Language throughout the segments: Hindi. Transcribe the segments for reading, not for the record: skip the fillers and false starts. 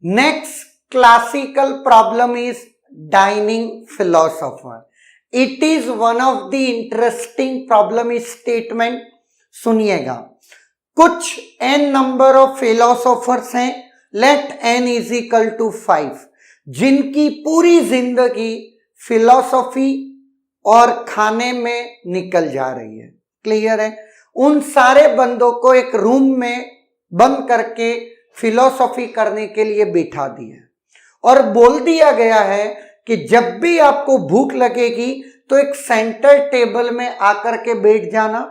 Next classical problem is dining philosopher. It is one of the interesting problem statement. सुनिएगा, कुछ n नंबर ऑफ फिलोसोफर्स हैं, let n is equal to 5, जिनकी पूरी जिंदगी फिलोसॉफी और खाने में निकल जा रही है। क्लियर है? उन सारे बंदों को एक रूम में बंद करके फिलोसॉफी करने के लिए बिठा दिया और बोल दिया गया है कि जब भी आपको भूख लगेगी तो एक सेंटर टेबल में आकर के बैठ जाना।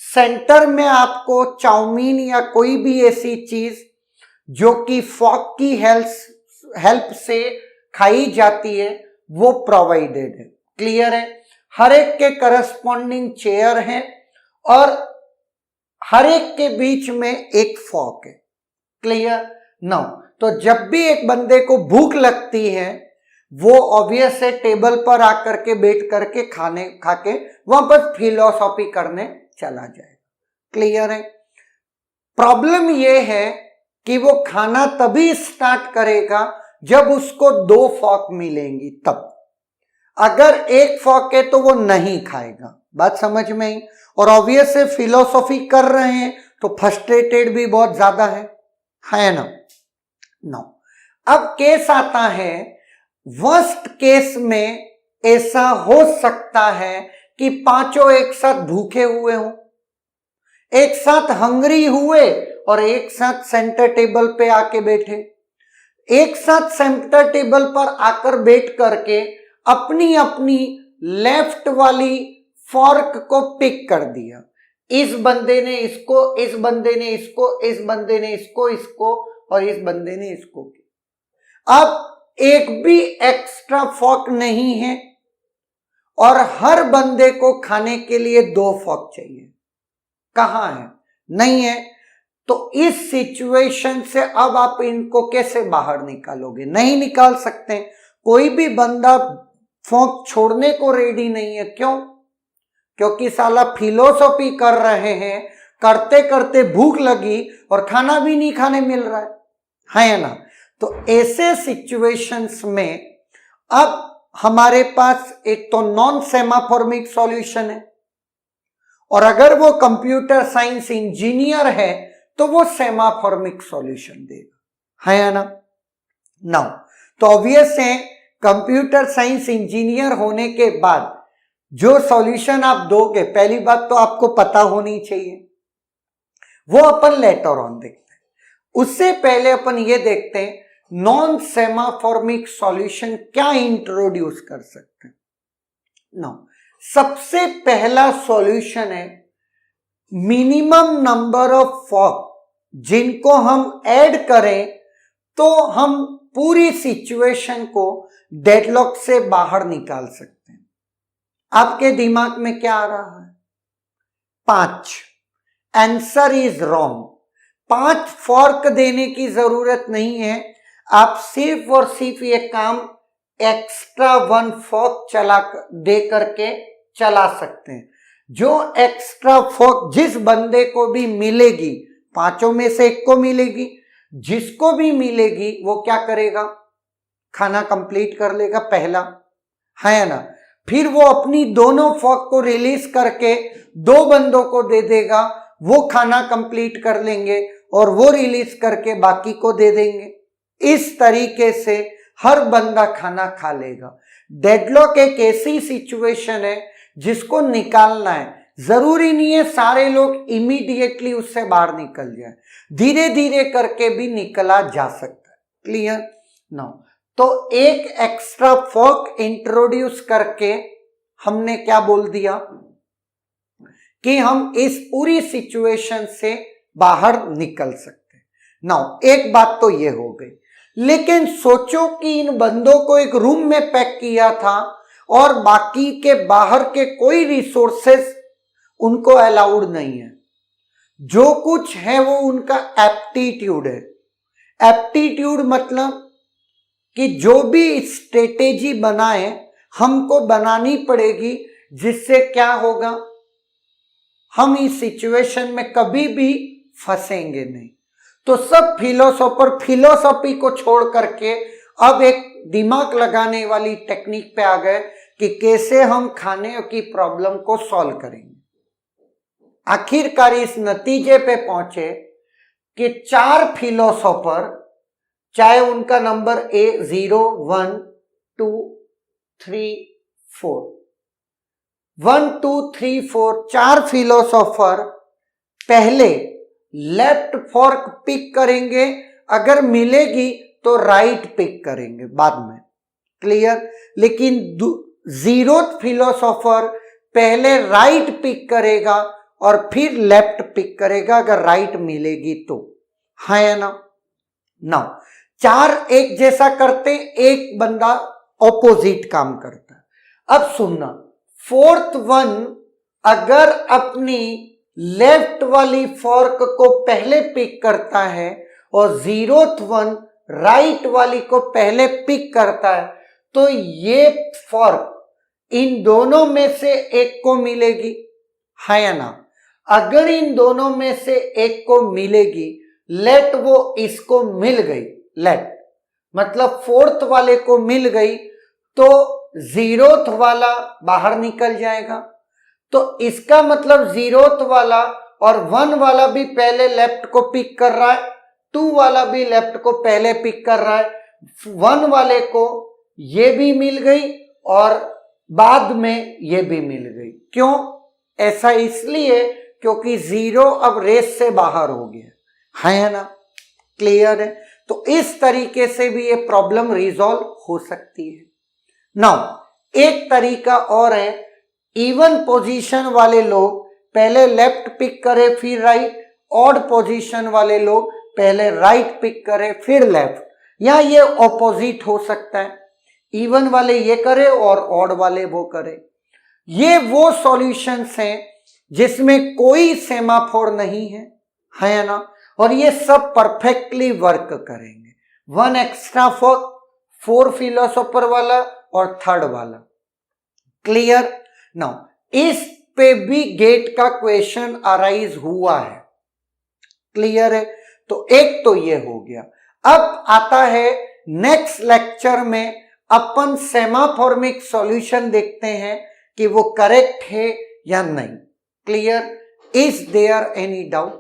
सेंटर में आपको चाउमीन या कोई भी ऐसी चीज जो कि फॉक की हेल्प से खाई जाती है वो प्रोवाइडेड है। क्लियर है? हर एक के करस्पॉन्डिंग चेयर है और हर एक के बीच में एक फॉक है। क्लियर? नाउ तो जब भी एक बंदे को भूख लगती है वो ऑब्वियस है टेबल पर आकर के बैठ करके खा के वापस फिलोसॉफी करने चला जाएगा। क्लियर है? प्रॉब्लम ये है कि वो खाना तभी स्टार्ट करेगा जब उसको 2 फॉक मिलेंगी तब। अगर 1 फॉक है तो वो नहीं खाएगा। बात समझ में आई? और ऑब्वियस है फिलोसॉफी कर रहे हैं तो फ्रस्ट्रेटेड भी बहुत ज्यादा है ना? नो, अब केस आता है, वर्स्ट केस में ऐसा हो सकता है कि पांचों एक साथ भूखे हुए हों, एक साथ हंग्री हुए और एक साथ सेंटर टेबल पे आके बैठे, एक साथ सेंटर टेबल पर आकर बैठ करके अपनी अपनी लेफ्ट वाली फॉर्क को पिक कर दिया। इस बंदे ने इसको, इस बंदे ने इसको, इस बंदे ने इसको और इस बंदे ने इसको। अब एक भी एक्स्ट्रा फॉक नहीं है और हर बंदे को खाने के लिए 2 फॉक चाहिए। कहां है? नहीं है। तो इस सिचुएशन से अब आप इनको कैसे बाहर निकालोगे? नहीं निकाल सकते। कोई भी बंदा फॉक छोड़ने को रेडी नहीं है। क्यों? क्योंकि साला फिलोसॉफी कर रहे हैं, करते करते भूख लगी और खाना भी नहीं खाने मिल रहा है ना? तो ऐसे सिचुएशंस में अब हमारे पास एक तो नॉन सेमाफॉर्मिक सॉल्यूशन है और अगर वो कंप्यूटर साइंस इंजीनियर है तो वो सेमाफॉर्मिक सॉल्यूशन देगा, है ना? नाउ तो ऑब्वियस है कंप्यूटर साइंस इंजीनियर होने के बाद जो सॉल्यूशन आप दोगे, पहली बात तो आपको पता होनी चाहिए, वो अपन लेटर ऑन देखते हैं। उससे पहले अपन ये देखते हैं नॉन सेमाफॉर्मिक सॉल्यूशन क्या इंट्रोड्यूस कर सकते हैं। नो, सबसे पहला सॉल्यूशन है मिनिमम नंबर ऑफ फॉक, जिनको हम ऐड करें तो हम पूरी सिचुएशन को डेडलॉक से बाहर निकाल सकते हैं। आपके दिमाग में क्या आ रहा है? 5। Answer is wrong. 5 फॉर्क देने की जरूरत नहीं है। आप सिर्फ और सिर्फ ये काम एक्स्ट्रा 1 फॉर्क दे करके चला सकते हैं। जो एक्स्ट्रा फॉर्क जिस बंदे को भी मिलेगी, 5 में से 1 को मिलेगी, जिसको भी मिलेगी वो क्या करेगा? खाना कंप्लीट कर लेगा, पहला, है ना? फिर वो अपनी दोनों फॉर्क को रिलीज करके 2 बंदों को दे देगा, वो खाना कंप्लीट कर लेंगे और वो रिलीज करके बाकी को दे देंगे। इस तरीके से हर बंदा खाना खा लेगा। डेडलॉक एक ऐसी सिचुएशन है जिसको निकालना है। जरूरी नहीं है सारे लोग इमीडिएटली उससे बाहर निकल जाए, धीरे धीरे करके भी निकला जा सकता है। क्लियर? नाउ तो एक एक्स्ट्रा फॉर्क इंट्रोड्यूस करके हमने क्या बोल दिया कि हम इस पूरी सिचुएशन से बाहर निकल सकते हैं। नाउ एक बात तो ये हो गई, लेकिन सोचो कि इन बंदों को एक रूम में पैक किया था और बाकी के बाहर के कोई रिसोर्सेस उनको अलाउड नहीं है। जो कुछ है वो उनका एप्टीट्यूड है। एप्टीट्यूड मतलब कि जो भी स्ट्रेटेजी बनाए हमको बनानी पड़ेगी, जिससे क्या होगा, हम इस सिचुएशन में कभी भी फंसेंगे नहीं। तो सब फिलोसोफर फिलोसॉफी को छोड़ करके अब एक दिमाग लगाने वाली टेक्निक पे आ गए कि कैसे हम खाने की प्रॉब्लम को सॉल्व करेंगे। आखिरकार इस नतीजे पे पहुंचे कि 4 फिलोसोफर, चाहे उनका नंबर 0 1 2 3 4 1 2 3 4 4 फिलोसोफर पहले लेफ्ट फॉर्क पिक करेंगे, अगर मिलेगी तो राइट पिक करेंगे बाद में, क्लियर। लेकिन 0 फिलोसोफर पहले राइट पिक करेगा और फिर लेफ्ट पिक करेगा अगर राइट मिलेगी तो, है या ना। 4 एक जैसा करते, एक बंदा ऑपोजिट काम करता है। अब सुनना, 4th वन अगर अपनी लेफ्ट वाली फॉर्क को पहले पिक करता है और 0th वन राइट वाली को पहले पिक करता है, तो ये फॉर्क इन दोनों में से एक को मिलेगी, है या ना। अगर इन दोनों में से एक को मिलेगी, लेट वो इसको मिल गई, लेट मतलब 4th वाले को मिल गई, तो 0th वाला बाहर निकल जाएगा। तो इसका मतलब 0th वाला और 1 वाला भी पहले लेफ्ट को पिक कर रहा है, 2 वाला भी लेफ्ट को पहले पिक कर रहा है, 1 वाले को ये भी मिल गई और बाद में ये भी मिल गई। क्यों ऐसा? इसलिए क्योंकि 0 अब रेस से बाहर हो गया, है ना, क्लियर है। तो इस तरीके से भी ये प्रॉब्लम रिजॉल्व हो सकती है। नाउ एक तरीका और है, इवन पोजीशन वाले लोग पहले लेफ्ट पिक करें फिर राइट, ऑड पोजीशन वाले लोग पहले राइट पिक करें फिर लेफ्ट, या ये ऑपोजिट हो सकता है, इवन वाले ये करे और ऑड वाले वो करे। ये वो सॉल्यूशंस हैं जिसमें कोई सेमाफोर नहीं है ना, और ये सब परफेक्टली वर्क करेंगे। 1 एक्स्ट्रा फॉर 4 फिलोसोफर वाला और 3rd वाला, क्लियर। नाउ इस पे भी गेट का क्वेश्चन अराइज हुआ है, क्लियर है। तो एक तो ये हो गया। अब आता है नेक्स्ट लेक्चर में अपन सेमाफॉर्मिक सॉल्यूशन देखते हैं कि वो करेक्ट है या नहीं, clear. Is there any doubt?